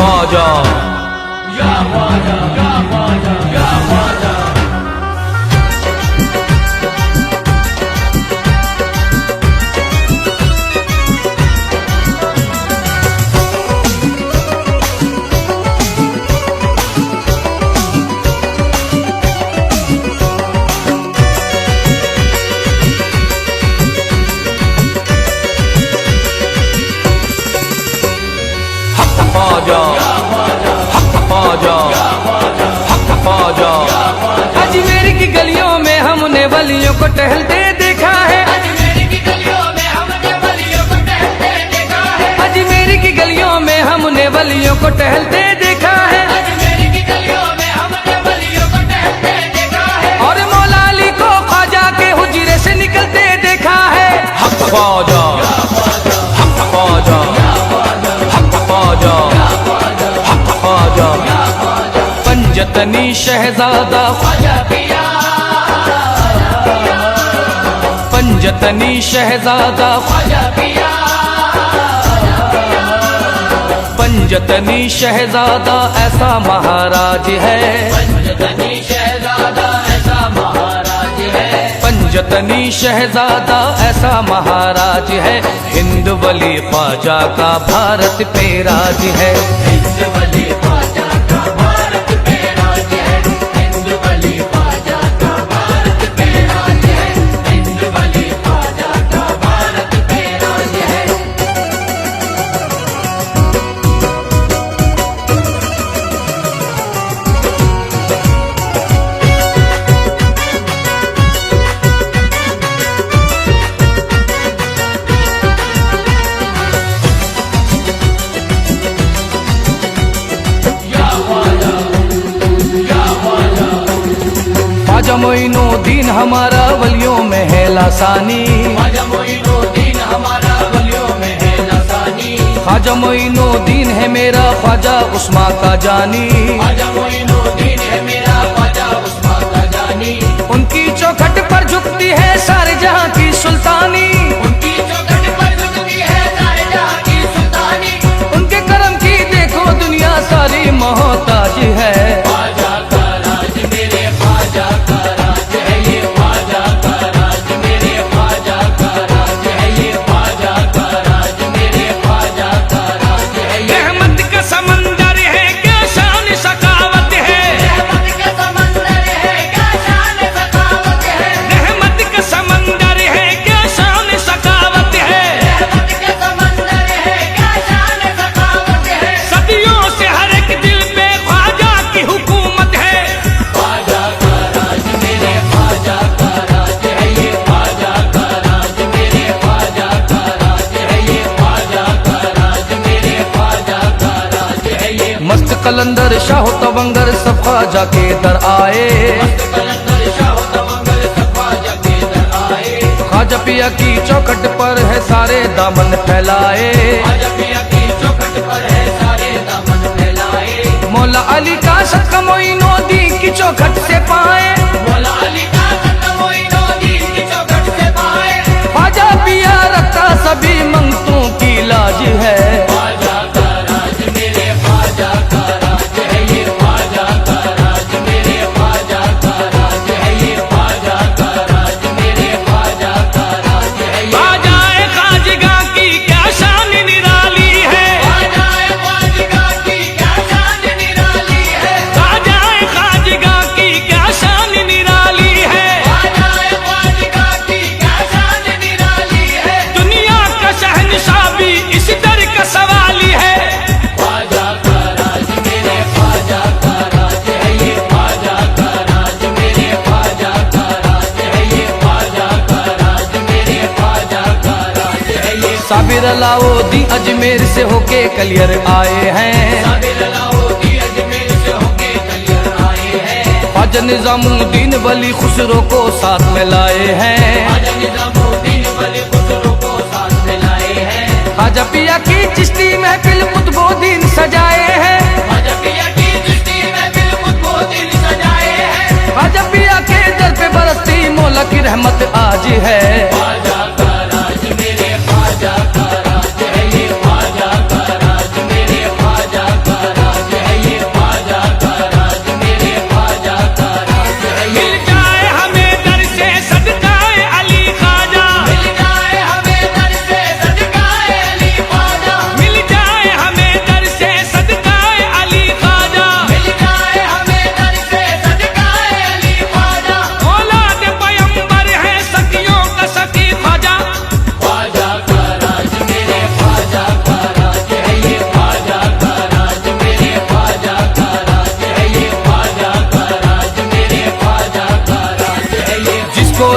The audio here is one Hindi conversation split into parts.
ख्वाजा या ख्वाजा या ख्वाजा या ख्वाजा। अजमेर की गलियों में हमने वलियों को टहलते देखा है। अजमेर की गलियों में हमने वलियों को टहलते देखा है। अजमेर की गलियों में हमने वलियों को टहलते देखा है। अजमेर की गलियों में हमने वलियों को टहलते देखा है। और मौला अली को ख्वाजा के हुजरे से निकलते देखा है। हक ख्वाजा हक ख्वाजा हक ख्वाजा हक ख्वाजा। पंजतनी शहजादा ख्वाजा पिया, पंजतनी शहजादा ख्वाजा पिया, पंजतनी शहजादा ऐसा महाराज है। पंजतनी शहजादा ऐसा महाराज है। पंजतनी शहजादा ऐसा महाराज है। हिंद वली ख्वाजा का भारत पे राज है। हिंद वली ख्वाजा का भारत पे राज है। हिंद वली ख्वाजा का भारत पे राज है। हिंद वली ख्वाजा का भारत पे राज है। या ख्वाजा या ख्वाजा। ख्वाजा मोइनुद्दीन हमारा वलियों में है लासानी। ख्वाजा मोइनुद्दीन हमारा वलियों में है लासानी। ख्वाजा मोइनुद्दीन है मेरा ख्वाजा उस्मा का जानी। ख्वाजा मोइनुद्दीन है मेरा ख्वाजा उस्मा का जानी। उनकी चौखट पर झुकती है सारे जहां की सुल्तानी। उनकी चौखट पर झुकती है सारे जहां की सुल्तानी। उनके करम की देखो दुनिया सारी मोहताज है। ख्वाजा का राज मेरे ख्वाजा का राज है। ये ख्वाजा का राज मेरे ख्वाजा का राज है। ये ख्वाजा का राज मेरे ख्वाजा का राज है। ये रहमत का समंदर है क्या शान सखावत है। रहमत का समंदर है क्या शान सखावत है। रहमत का समंदर है क्या शान सखावत है। रहमत का समंदर है क्या शान सखावत है। सदियों से हर एक दिल पे ख्वाजा की हुकूमत है। ख्वाजा का राज मेरे ख्वाजा का राज है। ये ख्वाजा का राज मेरे ख्वाजा का राज है। ये ख्वाजा का राज मेरे ख्वाजा का राज है। ये मस्त कलंदर शाह तवंगर सब ख्वाजा के दर आए। कलंदर शाह तवंगर सब ख्वाजा के दर आए। ख्वाजा पिया की चौखट पर है सारे दामन फैलाए। ख्वाजा पिया की चौखट पर है सारे दामन फैलाए। मौला अली का सदका मोइनुद्दीन की चौखट से पाए। मौला अली का सदका मोइनुद्दीन की चौखट से पाए। ख्वाजा पिया रखता सभी मंगतों की लाज है। ख्वाजा का राज मेरे ख्वाजा का राज है। ये ख्वाजा का राज मेरे ख्वाजा का राज है। ये ख्वाजा का राज मेरे ख्वाजा का राज है। ये ख्वाजाए खाजगा की क्या शान निराली है। ख्वाजाए ख्वाजगा की क्या शान निराली है। ख्वाजाए खाजगा की क्या शान निराली है। ख्वाजाए ख्वाजगा की क्या शान निराली है। दुनिया का शहंशाह भी इस दर का सवाली है। ख्वाजा का राज मेरे ख्वाजा का राज है। ये ख्वाजा का राज मेरे ख्वाजा का राज है। ये ख्वाजा का राज मेरे ख्वाजा का राज है। ये साबिर अलाउद्दीन अजमेर से होके कलियर आए हैं। साबिर अलाउद्दीन अजमेर से होके कलियर आए हैं। ख्वाजा निजामुद्दीन वली खुसरो को साथ में लाए हैं। ख्वाजा निजामुद्दीन वली खुसरो को साथ में लाए हैं। ख्वाजा पिया की चिश्ती महफिल कुतुबुद्दीन सजाए हैं। ख्वाजा पिया की दृष्टि में दिल कुतुबुद्दीन सजाए हैं। ख्वाजा पिया के दर पे बरसती मौला की रहमत आज है। ख्वाजा का राज मेरे ख्वाजा का राज है। ये ख्वाजा का राज मेरे ख्वाजा का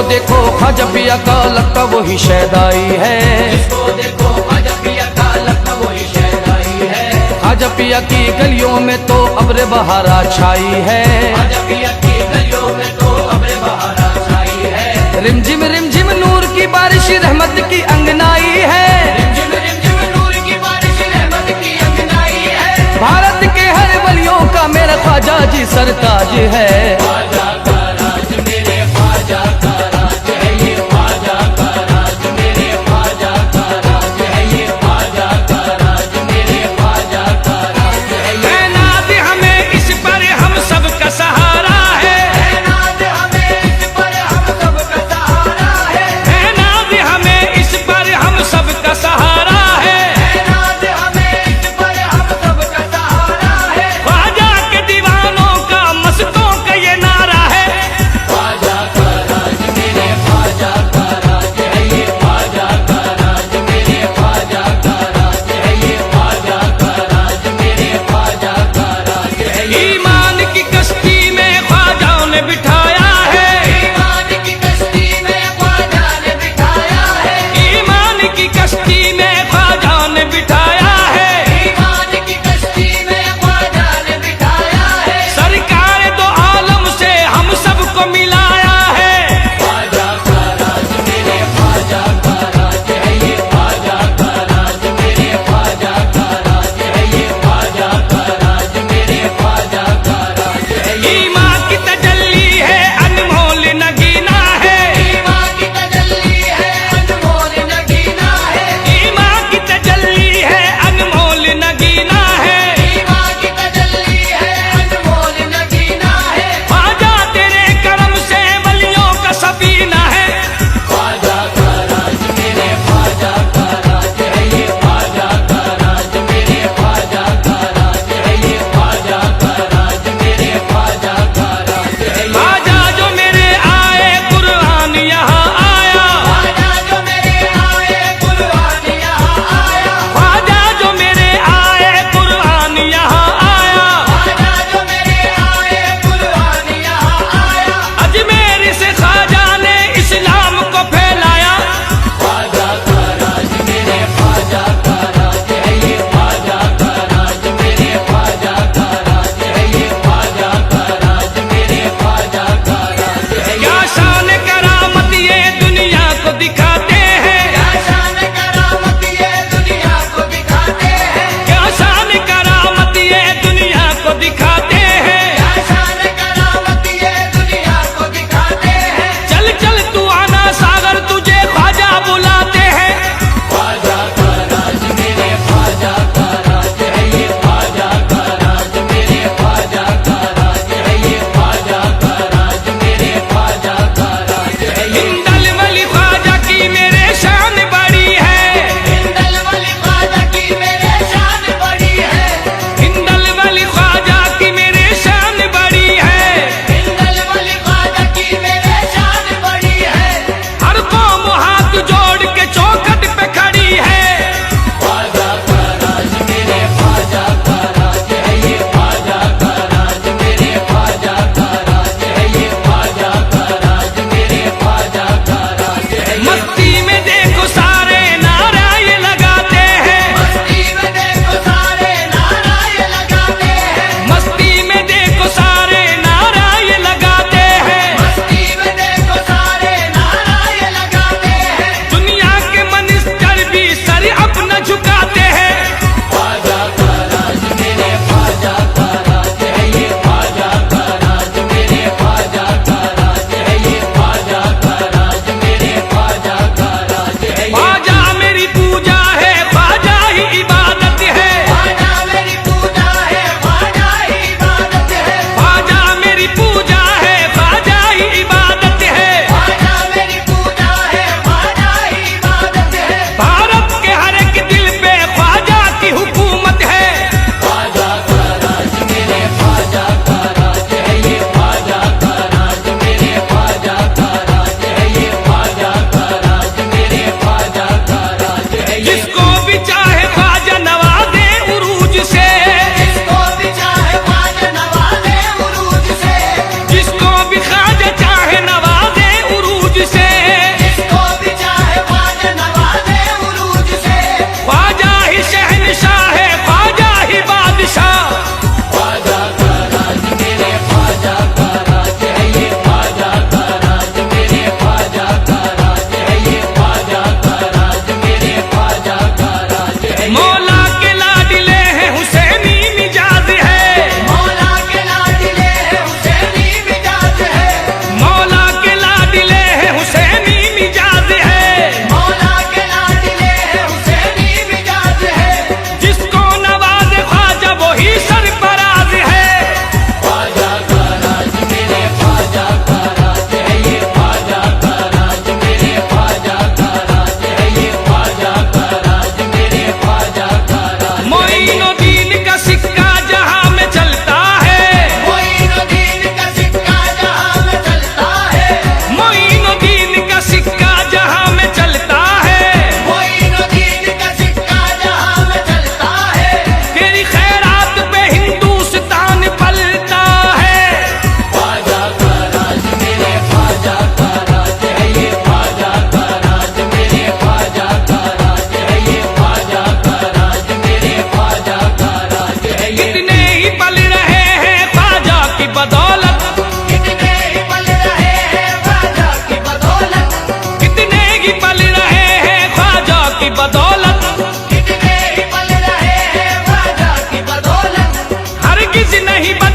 देखो ख्वाजा पिया का लगता वही शहदाई है। जिसको देखो ख्वाजा पिया का लगता वही शहदाई है। ख्वाजा पिया की गलियों में तो अब्र बहारा छाई है। ख्वाजा पिया की गलियों में तो अब्र बहारा छाई है। रिमझिम नूर की बारिश रहमत की अंगनाई है। रिमझिम नूर की बारिश रहमत की अंगनाई है। भारत के हर वलियों का मेरा ख्वाजा जी सरताज है। ख्वाजा का राज मेरे ख्वाजा का राज है ये। ख्वाजा का राज मेरे ख्वाजा का राज है ये। ख्वाजा का राज मेरे ख्वाजा का राज है ये। तैनात हमें इस पर हम सबका सहारा है। तैनात हमें इस पर हम सबका सहारा है। तैनात हमें इस पर हम सबका सहारा है। तैनात हमें इस पर हम सबका सहारा है। ख्वाजा के दीवानों का मस्तों का ये नारा है। ख्वाजा का राज मेरे ख्वाजा का राज है ये। ख्वाजा का राज मेरे ख्वाजा का राज है ये। ख्वाजा का राज मेरे ख्वाजा का राज है ये। ईमान की कश्ती में ख्वाजा ने बिठाया है। ईमान की कश्ती में ख्वाजा ने बिठाया है। ईमान की कश्ती में ख्वाजा ने बिठाया है। ईमान की कश्ती में ख्वाजा ने बिठाया है। सरकार दो आलम से हम सबको मिलाया है। ख्वाजा का राज मेरे ख्वाजा का राज है ये। ख्वाजा का राज मेरे ख्वाजा का राज है ये। ख्वाजा का राज मेरे ख्वाजा का राज है ये। ईमान की तजल्ली है अनमोल नगीना है। ईमान की तजल्ली है अनमोल नगीना है। ईमान की तजल्ली है अनमोल नगीना है। ईमान की तजल्ली है अनमोल नगीना है। ख्वाजा तेरे करम से वलियों का सफीना है। ख्वाजा का राज मेरे ख्वाजा का राज है ये। ख्वाजा का राज मेरे ख्वाजा का राज है ये। ख्वाजा का राज मेरे ख्वाजा का राज है ये। ख्वाजा जो मेरे आए कुर्बान यहाँ आया। ख्वाजा जो मेरे आए कुर्बान यहाँ आया। ख्वाजा जो मेरे आए कुर्बान यहाँ आया। ख्वाजा जो मेरे आए कुर्बान यहाँ आया। अजमेर से ख्वाजा ने इस्लाम को फैलाया। ख्वाजा का राज मेरे ख्वाजा का राज है ये। ख्वाजा का राज मेरे ख्वाजा का राज है ये। ख्वाजा का राज मेरे ख्वाजा का राज है ये। क्या शान करामत ये दुनिया को दिखाते हैं। क्या शान करामत ये दुनिया को दिखाते हैं। क्या शान करामत ये दुनिया को दिखाते हैं। क्या शान करामत ये दुनिया को दिखाते हैं। चल चल तू आना सागर तुझे ख्वाजा बुलाते हैं। ख्वाजा का राज मेरे ख्वाजा का राज है ये। ख्वाजा का राज मेरे ख्वाजा का राज है ये। ख्वाजा का राज मेरे ख्वाजा का राज है ये। हिंदल वली ख्वाजा की मेरे शान बड़ी है। हिंदल वाली ख्वाजा की मेरे शान बड़ी है। हिंदल वली ख्वाजा की मेरे शान बड़ी है। हिंदल वाली ख्वाजा की मेरे शान बड़ी है। हर कौम हाथ जोड़ के चौखट पे खड़ी है। ख्वाजा का राज मेरे ख्वाजा का राज है ये। ख्वाजा का राज मेरे ख्वाजा का राज है ये। ख्वाजा का राज मेरे ख्वाजा का राज है ये। मस्ती में देखो सारे नारा ये लगाते हैं। मस्ती में देखो सारे नारा ये लगाते हैं। मस्ती में देखो सारे नारा ये लगाते हैं। मस्ती में देखो सारे नारा ये लगाते हैं। दुनिया के मनिस्टर भी सर अपना झुकाते हैं। ख्वाजा का राज मेरे ख्वाजा का राज है ये। ख्वाजा का राज मेरे ख्वाजा का राज है ये। ख्वाजा का राज मेरे ख्वाजा का राज है ये। ख्वाजा मेरी पूजा है ख्वाजा ही इबादत है। ख्वाजा मेरी पूजा है ख्वाजा ही इबादत है। ख्वाजा मेरी पूजा है ख्वाजा ही इबादत है। ख्वाजा मेरी पूजा है ख्वाजा ही इबादत है। भारत के हर एक दिल पे ख्वाजा की हुकूमत है। ख्वाजा का राज मेरे ख्वाजा का राज है ये। ख्वाजा का राज मेरे ख्वाजा का राज है ये। ख्वाजा का राज मेरे ख्वाजा का राज है ये। जिसको भी चाहे ख्वाजा नवाजे उरूज से। जिसको भी चाहे ख्वाजा नवाजे उरूज से। जिसको भी ख्वाजा चाहे नवाजे उरूज बदौलत, इतने ही पल रहे हैं ख्वाजा की बदौलत, हरगिज नहीं बदले